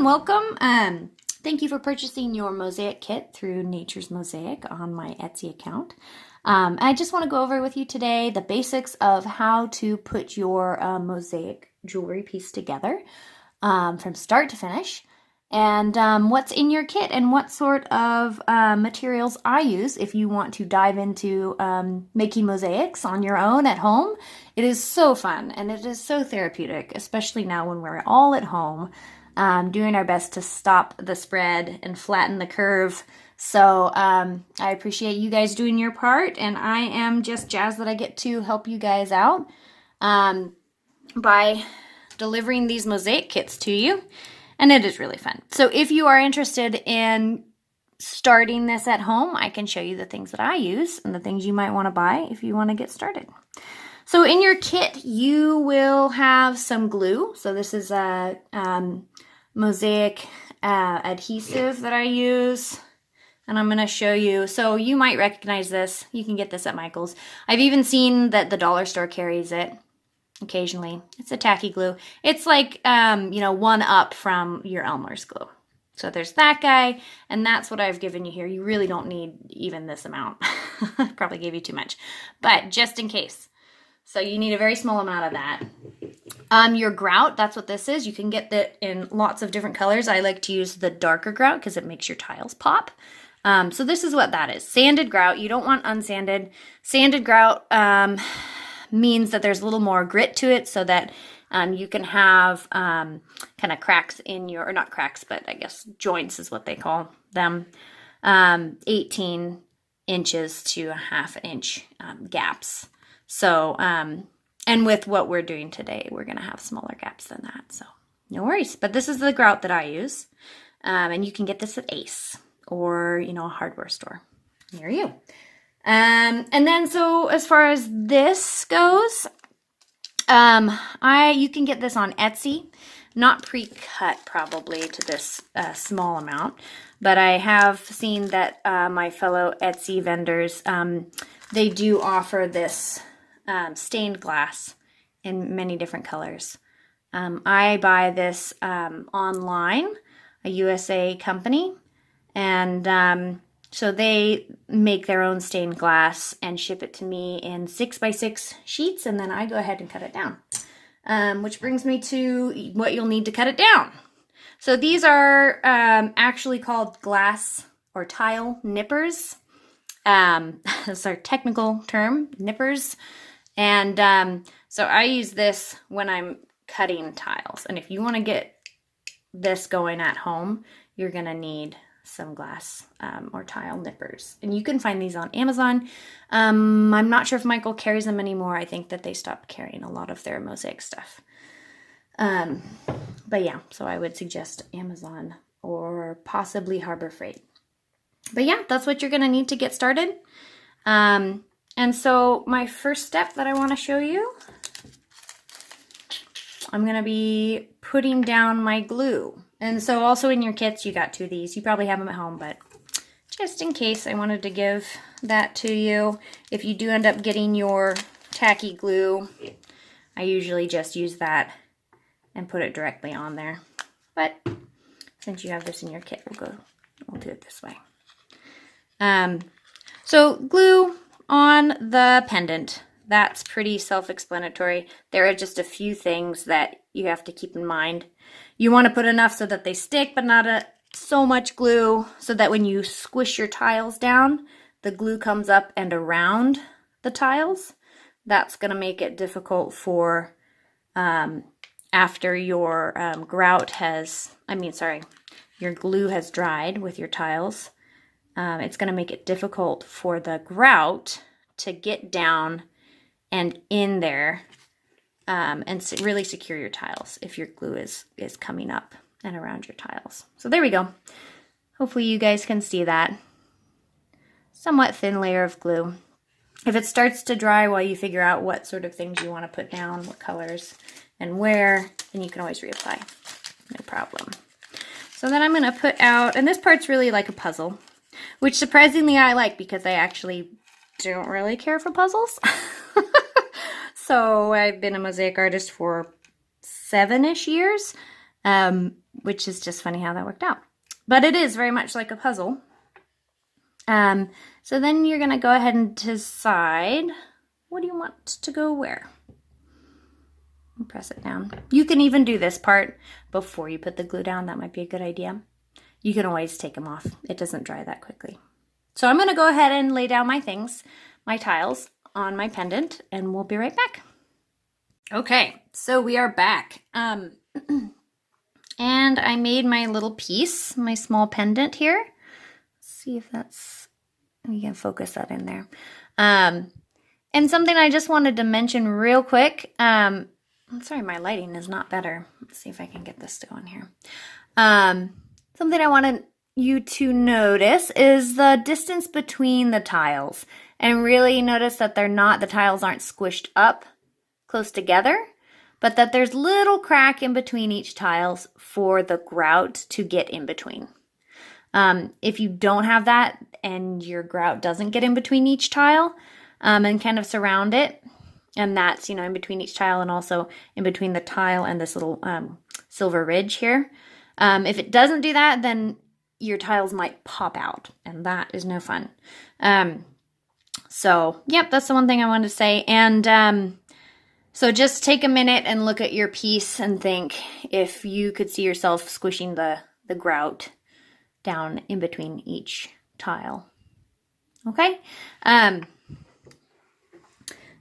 welcome. Thank you for purchasing your Mosaic kit through Nature's Mosaic on my Etsy account. I just want to go over with you today the basics of how to put your Mosaic jewelry piece together from start to finish, and what's in your kit and what sort of materials I use if you want to dive into making mosaics on your own at home. It is so fun and it is so therapeutic, especially now when we're all at home, doing our best to stop the spread and flatten the curve. So I appreciate you guys doing your part, and I am just jazzed that I get to help you guys out by delivering these mosaic kits to you, and it is really fun. So if you are interested in starting this at home, I can show you the things that I use and the things you might want to buy if you want to get started. So in your kit, you will have some glue. So this is a mosaic adhesive that I use, and I'm going to show you. So you might recognize this. You can get this at Michael's. I've even seen that the dollar store carries it occasionally. It's a tacky glue. It's like, one up from your Elmer's glue. So there's that guy, and that's what I've given you here. You really don't need even this amount. Probably gave you too much, but just in case. So you need a very small amount of that. Your grout, that's what this is. You can get that in lots of different colors. I like to use the darker grout because it makes your tiles pop. So this is what that is. Sanded grout. You don't want unsanded. Sanded grout means that there's a little more grit to it, so that you can have kind of cracks in your, or not cracks, but I guess joints is what they call them. 18 inches to a ½ inch gaps. So, and with what we're doing today, we're going to have smaller gaps than that. So no worries. But this is the grout that I use. And you can get this at Ace or, a hardware store near you. And then, so as far as this goes, you can get this on Etsy, not pre-cut probably to this small amount, but I have seen that my fellow Etsy vendors, they do offer this stained glass in many different colors. I buy this online, a USA company, and so they make their own stained glass and ship it to me in 6x6 sheets, and then I go ahead and cut it down. Which brings me to what you'll need to cut it down. So these are actually called glass or tile nippers. That's our technical term, nippers. And so I use this when I'm cutting tiles. And if you want to get this going at home, you're going to need some glass or tile nippers. And you can find these on Amazon. I'm not sure if Michael carries them anymore. I think that they stopped carrying a lot of their mosaic stuff. But yeah, so I would suggest Amazon or possibly Harbor Freight. But yeah, that's what you're going to need to get started. And so my first step that I want to show you, I'm going to be putting down my glue. And so also in your kits, you got 2 of these. You probably have them at home, but just in case, I wanted to give that to you. If you do end up getting your tacky glue, I usually just use that and put it directly on there. But since you have this in your kit, we'll do it this way. So glue on the pendant, that's pretty self-explanatory. There are just a few things that you have to keep in mind. You want to put enough so that they stick, but not so much glue so that when you squish your tiles down, the glue comes up and around the tiles. That's going to make it difficult for after your your glue has dried with your tiles. It's going to make it difficult for the grout to get down and in there and really secure your tiles if your glue is coming up and around your tiles. So there we go. Hopefully you guys can see that. Somewhat thin layer of glue. If it starts to dry while you figure out what sort of things you want to put down, what colors and where, then you can always reapply. No problem. So then I'm going to put out, and this part's really like a puzzle, which surprisingly I like because I actually don't really care for puzzles. So I've been a mosaic artist for 7-ish years. which is just funny how that worked out. But it is very much like a puzzle. So then you're going to go ahead and decide, what do you want to go where? And press it down. You can even do this part before you put the glue down. That might be a good idea. You can always take them off. It doesn't dry that quickly. So I'm going to go ahead and lay down my things, my tiles, on my pendant, and we'll be right back. Okay, so we are back. And I made my little piece, my small pendant here. Let's see if that's, we can focus that in there. And something I just wanted to mention real quick. I'm sorry, my lighting is not better. Let's see if I can get this to go on here. Something I wanted you to notice is the distance between the tiles. And really notice that the tiles aren't squished up close together, but that there's little crack in between each tiles for the grout to get in between. If you don't have that and your grout doesn't get in between each tile and kind of surround it, and that's, in between each tile and also in between the tile and this little silver ridge here. If it doesn't do that, then your tiles might pop out, and that is no fun. So, yep, that's the one thing I wanted to say. And so just take a minute and look at your piece and think if you could see yourself squishing the grout down in between each tile. Okay?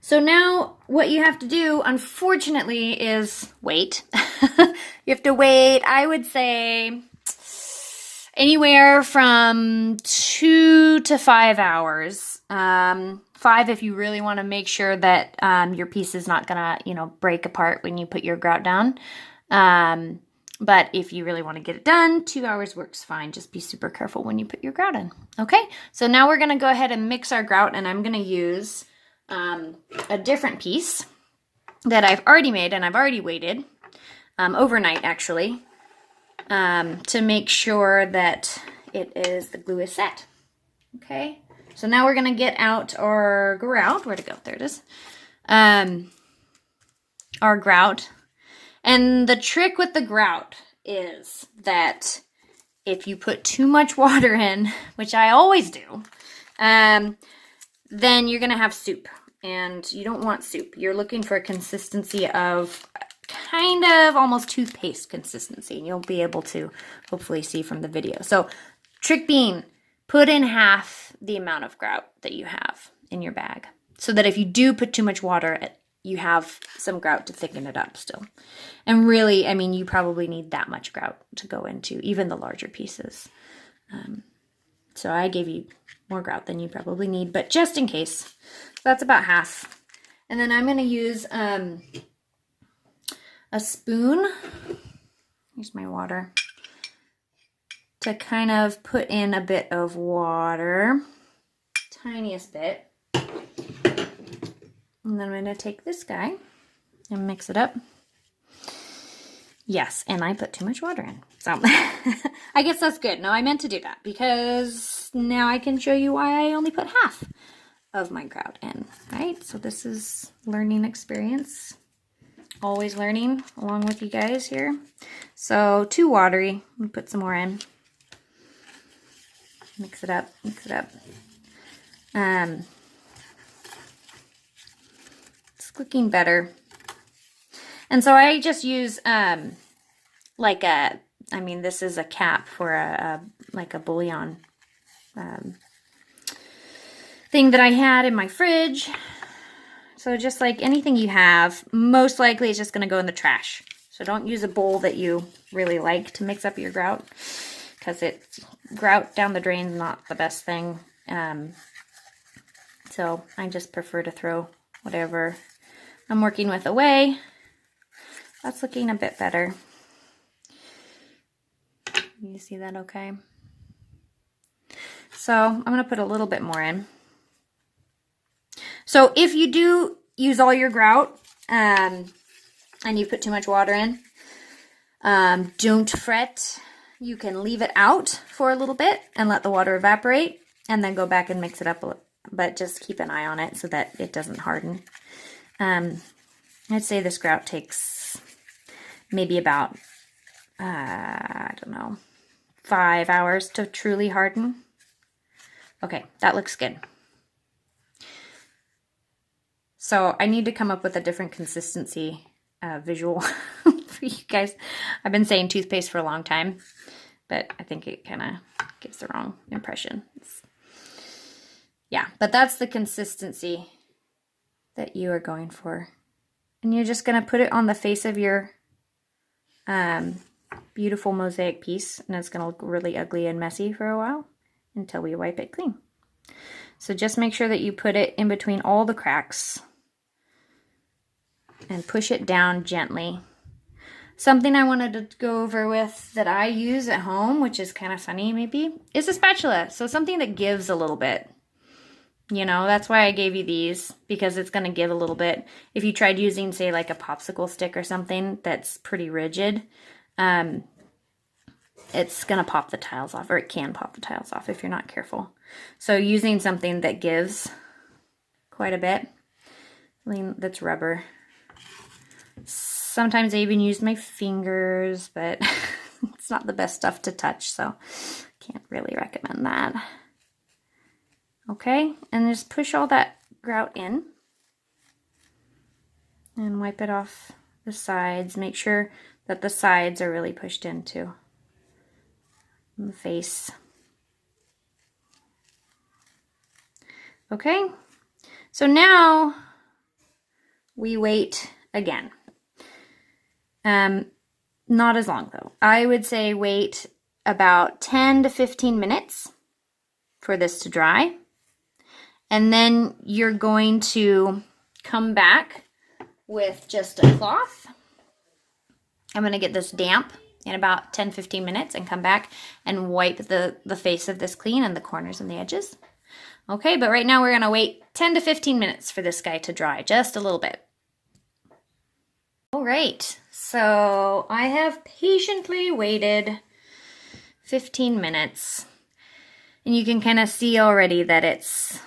So now what you have to do, unfortunately, is wait. You have to wait, I would say, anywhere from 2 to 5 hours. 5 if you really want to make sure that your piece is not gonna, break apart when you put your grout down. But if you really want to get it done, 2 hours works fine. Just be super careful when you put your grout in. Okay, so now we're gonna go ahead and mix our grout, and I'm gonna use a different piece that I've already made, and I've already waited overnight actually, to make sure that the glue is set. Okay, so now we're gonna get out our grout. Where'd it go? There it is. Our grout. And the trick with the grout is that if you put too much water in, which I always do, then you're gonna have soup, and you don't want soup. You're looking for a consistency of kind of almost toothpaste consistency, and you'll be able to hopefully see from the video. So trick being, put in half the amount of grout that you have in your bag, so that if you do put too much water, you have some grout to thicken it up still. And really, you probably need that much grout to go into even the larger pieces. So I gave you more grout than you probably need, but just in case. So that's about half. And then I'm going to use a spoon. Here's my water. To kind of put in a bit of water. Tiniest bit. And then I'm going to take this guy and mix it up. Yes, and I put too much water in. So I guess that's good. No, I meant to do that because now I can show you why I only put half of my grout in, right? So this is learning experience. Always learning along with you guys here. So too watery. I'm going to put some more in. Mix it up, mix it up. It's looking better. And so I just use this is a cap for a bouillon thing that I had in my fridge. So just like anything you have, most likely it's just going to go in the trash. So don't use a bowl that you really like to mix up your grout, because grout down the drain is not the best thing. So I just prefer to throw whatever I'm working with away. That's looking a bit better. You see that okay? So I'm going to put a little bit more in. So if you do use all your grout and you put too much water in, don't fret. You can leave it out for a little bit and let the water evaporate, and then go back and mix it up a little. But just keep an eye on it so that it doesn't harden. I'd say this grout takes maybe about I don't know, 5 hours to truly harden. Okay, that looks good. So I need to come up with a different consistency visual for you guys. I've been saying toothpaste for a long time, but I think it kind of gives the wrong impression. Yeah, but that's the consistency that you are going for. And you're just going to put it on the face of your beautiful mosaic piece, and it's going to look really ugly and messy for a while until we wipe it clean. So just make sure that you put it in between all the cracks and push it down gently. Something I wanted to go over with that I use at home, which is kind of funny maybe, is a spatula. So something that gives a little bit. You know, that's why I gave you these, because it's going to give a little bit. If you tried using, say, like a popsicle stick or something that's pretty rigid, it's going to pop the tiles off, or it can pop the tiles off if you're not careful. So using something that gives quite a bit, that's rubber. Sometimes I even use my fingers, but it's not the best stuff to touch, so can't really recommend that. Okay, and just push all that grout in and wipe it off the sides. Make sure that the sides are really pushed into the face. Okay, so now we wait again. Not as long though. I would say wait about 10 to 15 minutes for this to dry. And then you're going to come back with just a cloth. I'm going to get this damp in about 10-15 minutes and come back and wipe the face of this clean and the corners and the edges. Okay, but right now we're going to wait 10 to 15 minutes for this guy to dry, just a little bit. All right, so I have patiently waited 15 minutes. And you can kind of see already that it's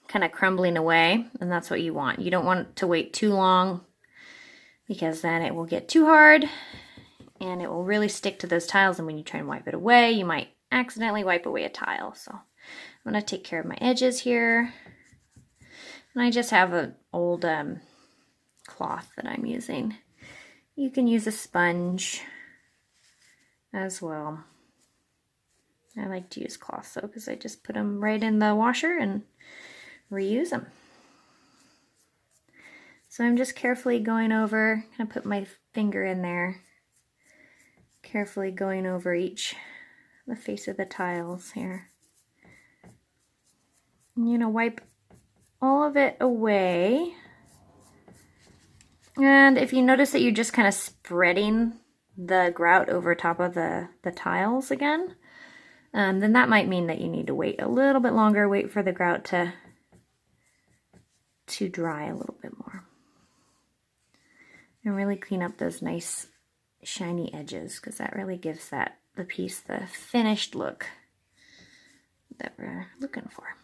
kind of crumbling away, and that's what you want. You don't want to wait too long, because then it will get too hard and it will really stick to those tiles, and when you try and wipe it away, you might accidentally wipe away a tile. So I'm going to take care of my edges here, and I just have an old cloth that I'm using. You can use a sponge as well. I like to use cloths though, because I just put them right in the washer and reuse them. So I'm just carefully going over, kind of put my finger in there, carefully going over the face of the tiles here. And, you know, wipe all of it away. And if you notice that you're just kind of spreading the grout over top of the tiles again, then that might mean that you need to wait a little bit longer, wait for the grout to dry a little bit more. And really clean up those nice shiny edges, because that really gives the piece the finished look that we're looking for.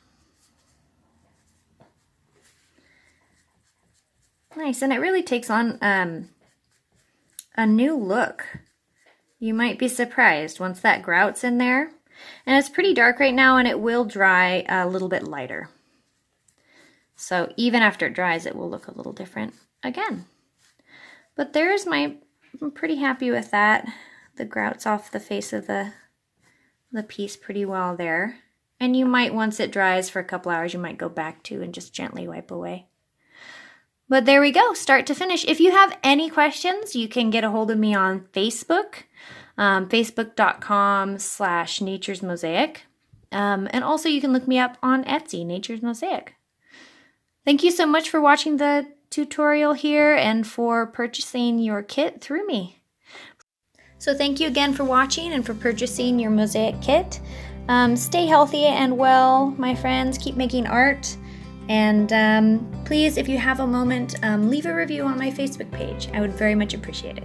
Nice, and it really takes on a new look. You might be surprised once that grout's in there. And it's pretty dark right now, and it will dry a little bit lighter. So even after it dries, it will look a little different again. But I'm pretty happy with that. The grout's off the face of the piece pretty well there. And you might, once it dries for a couple hours, you might go back to and just gently wipe away. But there we go, start to finish. If you have any questions, you can get a hold of me on Facebook, facebook.com/Nature's Mosaic. And also you can look me up on Etsy, Nature's Mosaic. Thank you so much for watching the tutorial here and for purchasing your kit through me. So thank you again for watching and for purchasing your mosaic kit. Stay healthy and well, my friends. Keep making art. And please, if you have a moment, leave a review on my Facebook page. I would very much appreciate it.